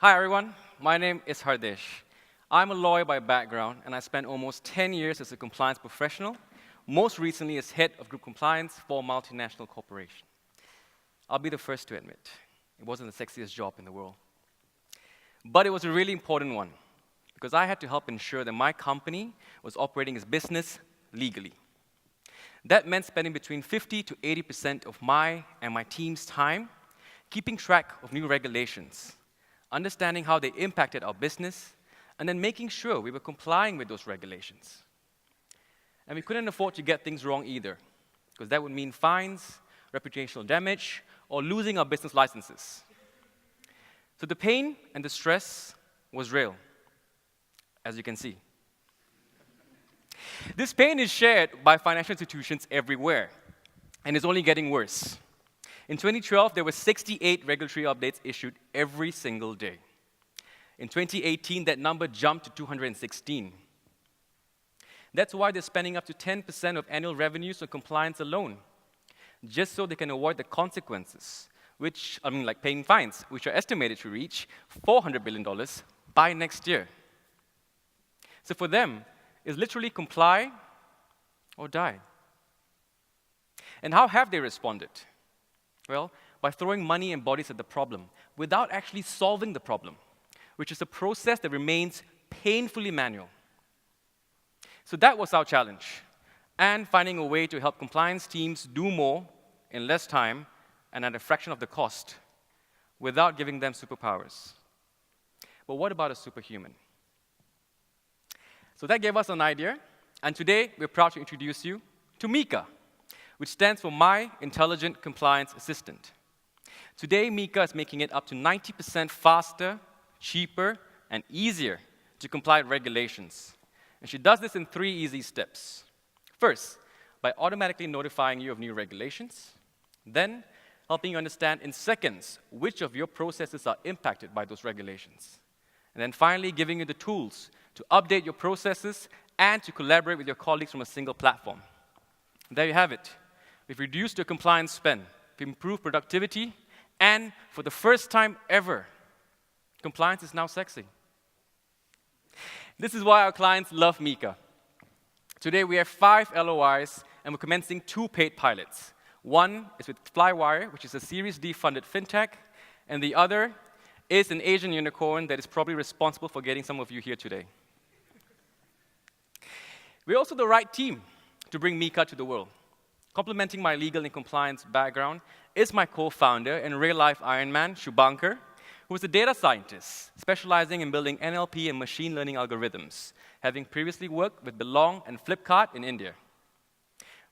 Hi everyone, my name is Hardesh. I'm a lawyer by background, and I spent almost 10 years as a compliance professional, most recently as head of group compliance for a multinational corporation. I'll be the first to admit, it wasn't the sexiest job in the world. But it was a really important one, because I had to help ensure that my company was operating its business legally. That meant spending between 50 to 80% of my and my team's time keeping track of new regulations, understanding how they impacted our business, and then making sure we were complying with those regulations. And we couldn't afford to get things wrong either, because that would mean fines, reputational damage, or losing our business licenses. So the pain and the stress was real, as you can see. This pain is shared by financial institutions everywhere, and is only getting worse. In 2012, there were 68 regulatory updates issued every single day. In 2018, that number jumped to 216. That's why they're spending up to 10% of annual revenues on compliance alone, just so they can avoid the consequences, like paying fines, which are estimated to reach $400 billion by next year. So for them, it's literally comply or die. And how have they responded? Well, by throwing money and bodies at the problem without actually solving the problem, which is a process that remains painfully manual. So that was our challenge, and finding a way to help compliance teams do more in less time and at a fraction of the cost without giving them superpowers. But what about a superhuman? So that gave us an idea, and today we're proud to introduce you to Mika, which stands for My Intelligent Compliance Assistant. Today, Mika is making it up to 90% faster, cheaper, and easier to comply with regulations. And she does this in 3 easy steps. First, by automatically notifying you of new regulations. Then, helping you understand in seconds which of your processes are impacted by those regulations. And then finally, giving you the tools to update your processes and to collaborate with your colleagues from a single platform. And there you have it. We've reduced your compliance spend, we've improved productivity, and for the first time ever, compliance is now sexy. This is why our clients love Mika. Today we have 5 LOIs, and we're commencing 2 paid pilots. One is with Flywire, which is a Series D funded fintech, and the other is an Asian unicorn that is probably responsible for getting some of you here today. We're also the right team to bring Mika to the world. Complementing my legal and compliance background is my co-founder and real-life Ironman, Shubhankar, who is a data scientist specializing in building NLP and machine learning algorithms, having previously worked with Belong and Flipkart in India.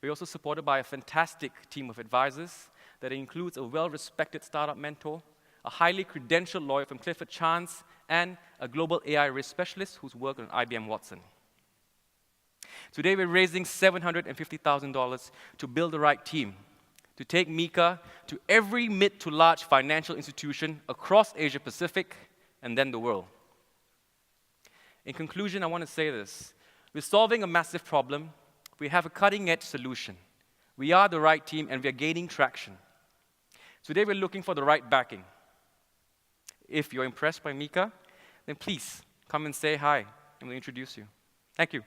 We're also supported by a fantastic team of advisors that includes a well-respected startup mentor, a highly credentialed lawyer from Clifford Chance, and a global AI risk specialist who's worked on IBM Watson. Today, we're raising $750,000 to build the right team, to take Mika to every mid to large financial institution across Asia Pacific and then the world. In conclusion, I want to say this. We're solving a massive problem. We have a cutting-edge solution. We are the right team, and we are gaining traction. Today, we're looking for the right backing. If you're impressed by Mika, then please come and say hi, and we'll introduce you. Thank you.